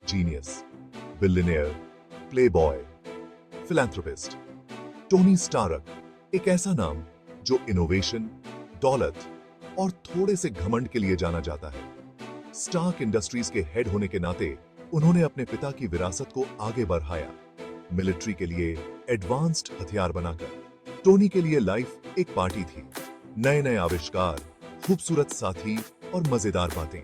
Genius, billionaire, playboy, philanthropist. Tony Stark एक ऐसा नाम जो इनोवेशन, दौलत और थोड़े से घमंड के लिए जाना जाता है। स्टार्क इंडस्ट्रीज के हेड होने के नाते उन्होंने अपने पिता की विरासत को आगे बढ़ाया, मिलिट्री के लिए एडवांस्ड हथियार बनाकर। टोनी के लिए लाइफ एक पार्टी थी, नए नए आविष्कार, खूबसूरत साथी और मजेदार बातें।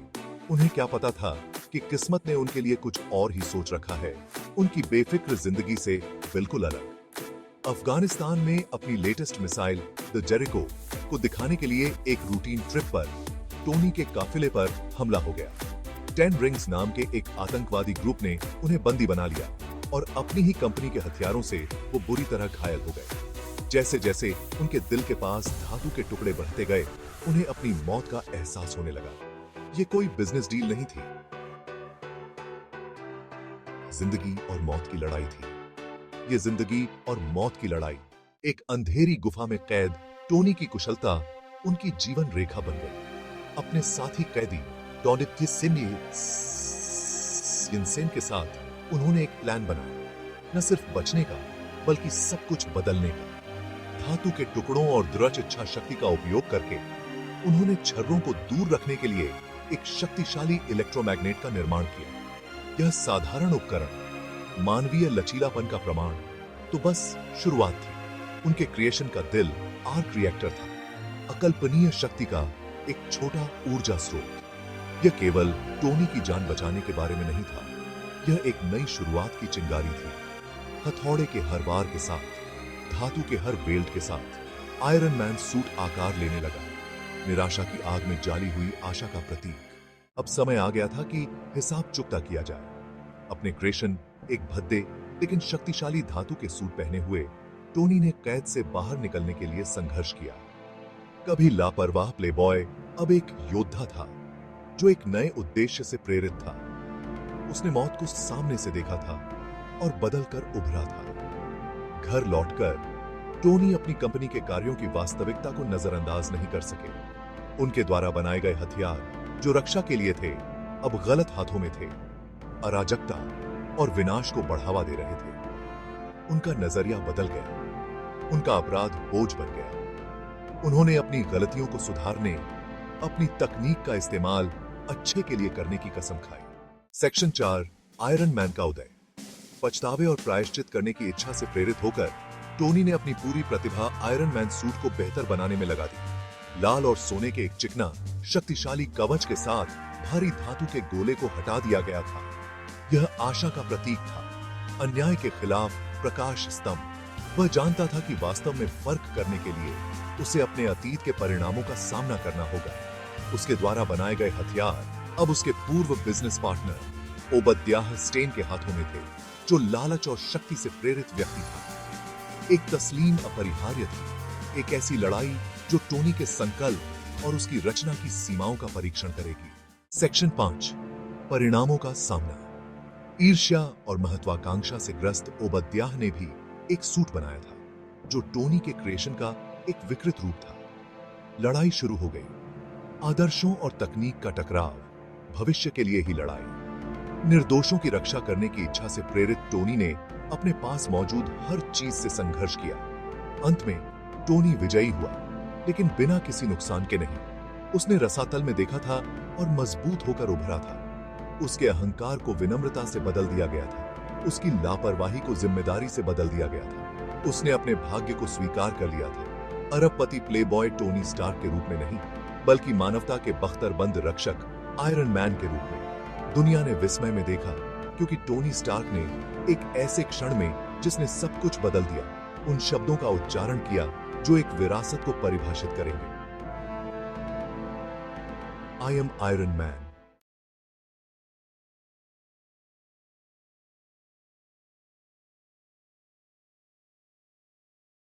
उन्हें क्या पता था कि किस्मत ने उनके लिए कुछ और ही सोच रखा है, उनकी बेफिक्र जिंदगी से बिल्कुल अलग। अफगानिस्तान में अपनी लेटेस्ट मिसाइल द जेरिको को दिखाने के लिए एक रूटीन ट्रिप पर टोनी के काफिले पर हमला हो गया। 10 रिंग्स नाम के एक आतंकवादी ग्रुप ने उन्हें बंदी बना लिया और अपनी ही कंपनी के हथियारों से वो बुरी तरह घायल हो गए। जैसे जैसे उनके दिल के पास धातु के टुकड़े बढ़ते गए, उन्हें अपनी मौत का एहसास होने लगा। ये कोई बिजनेस डील नहीं थी, जिंदगी और मौत की लड़ाई थी। ये जिंदगी और मौत की लड़ाई एक अंधेरी गुफा में कैद टोनी की कुशलता उनकी जीवन रेखा बन गई। अपने साथी कैदी डॉनिक सिन के साथ उन्होंने एक प्लान बनाया, न सिर्फ बचने का बल्कि सब कुछ बदलने का। धातु के टुकड़ों और दृढ़ इच्छा शक्ति का उपयोग करके उन्होंने छर्रों को दूर रखने के लिए एक शक्तिशाली इलेक्ट्रोमैग्नेट का निर्माण किया। यह साधारण उपकरण मानवीय लचीलापन का प्रमाण तो बस शुरुआत थी। उनके क्रिएशन का दिल आर्क रिएक्टर था, अकल्पनीय शक्ति का एक छोटा ऊर्जा स्रोत। यह केवल टोनी की जान बचाने के बारे में नहीं था, यह एक नई शुरुआत की चिंगारी थी। हथौड़े के हर वार के साथ, धातु के हर वेल्ड के साथ आयरन मैन सूट आकार लेने लगा, निराशा की आग में जाली हुई आशा का प्रतीक। अब समय आ गया था कि हिसाब चुकता किया जाए। अपने क्रिएशन, एक भद्दे लेकिन शक्तिशाली धातु के सूट पहने हुए टोनी ने कैद से बाहर निकलने के लिए संघर्ष किया। कभी लापरवाह प्लेबॉय अब एक योद्धा था जो एक नए उद्देश्य से प्रेरित था। उसने मौत को सामने से देखा था और बदलकर उभरा था। घर लौटकर टोनी अपनी कंपनी के कार्यों की वास्तविकता को नजरअंदाज नहीं कर सके। उनके द्वारा बनाए गए हथियार जो रक्षा के लिए थे, अब गलत हाथों में थे, अराजकता और विनाश को बढ़ावा दे रहे थे। उनका नजरिया बदल गया, उनका अपराध बोझ बन गया। उन्होंने अपनी गलतियों को सुधारने, अपनी तकनीक का इस्तेमाल अच्छे के लिए करने की कसम खाई। सेक्शन 4, आयरन मैन का उदय। पछतावे और प्रायश्चित करने की इच्छा से प्रेरित होकर टोनी ने अपनी पूरी प्रतिभा आयरन मैन सूट को बेहतर बनाने में लगा दी। लाल और सोने के एक चिकना शक्तिशाली कवच के साथ भारी धातु के गोले को हटा दिया गया था। यह आशा का प्रतीक था, अन्याय के खिलाफ प्रकाश स्तंभ। वह जानता था कि वास्तव में फर्क करने के लिए उसे अपने अतीत के परिणामों का सामना करना होगा। उसके द्वारा बनाए गए हथियार अब उसके पूर्व बिजनेस पार्टनर ओबद्याह स्टेन के हाथों में थे, जो लालच और शक्ति से प्रेरित व्यक्ति था। एक तस्लीम अपरिहार्य थी, एक ऐसी लड़ाई जो टोनी के संकल्प और उसकी रचना की सीमाओं का परीक्षण करेगी। सेक्शन 5, परिणामों का सामना। ईर्ष्या और महत्वाकांक्षा से ग्रस्त ओबद्याह ने भी एक सूट बनाया था, जो टोनी के क्रिएशन का एक विकृत रूप था। लड़ाई शुरू हो गई, आदर्शों और तकनीक का टकराव, भविष्य के लिए ही लड़ाई। निर्दोषों की रक्षा करने की इच्छा से प्रेरित टोनी ने अपने पास मौजूद हर चीज से संघर्ष किया। अंत में टोनी विजयी हुआ, लेकिन बिना किसी नुकसान के नहीं। उसने रसातल में देखा था और मजबूत होकर उभरा था। उसके अहंकार को विनम्रता से बदल दिया गया था, उसकी लापरवाही को जिम्मेदारी से बदल दिया गया था। उसने अपने भाग्य को स्वीकार कर लिया था, अरबपति प्लेबॉय टोनी स्टार्क के रूप में नहीं, बल्कि मानवता के बख्तरबंद रक्षक आयरन मैन के रूप में। दुनिया ने विस्मय में देखा, क्योंकि टोनी स्टार्क ने एक ऐसे क्षण में जिसने सब कुछ बदल दिया, उन शब्दों का उच्चारण किया जो एक विरासत को परिभाषित करेंगे। I am Iron man.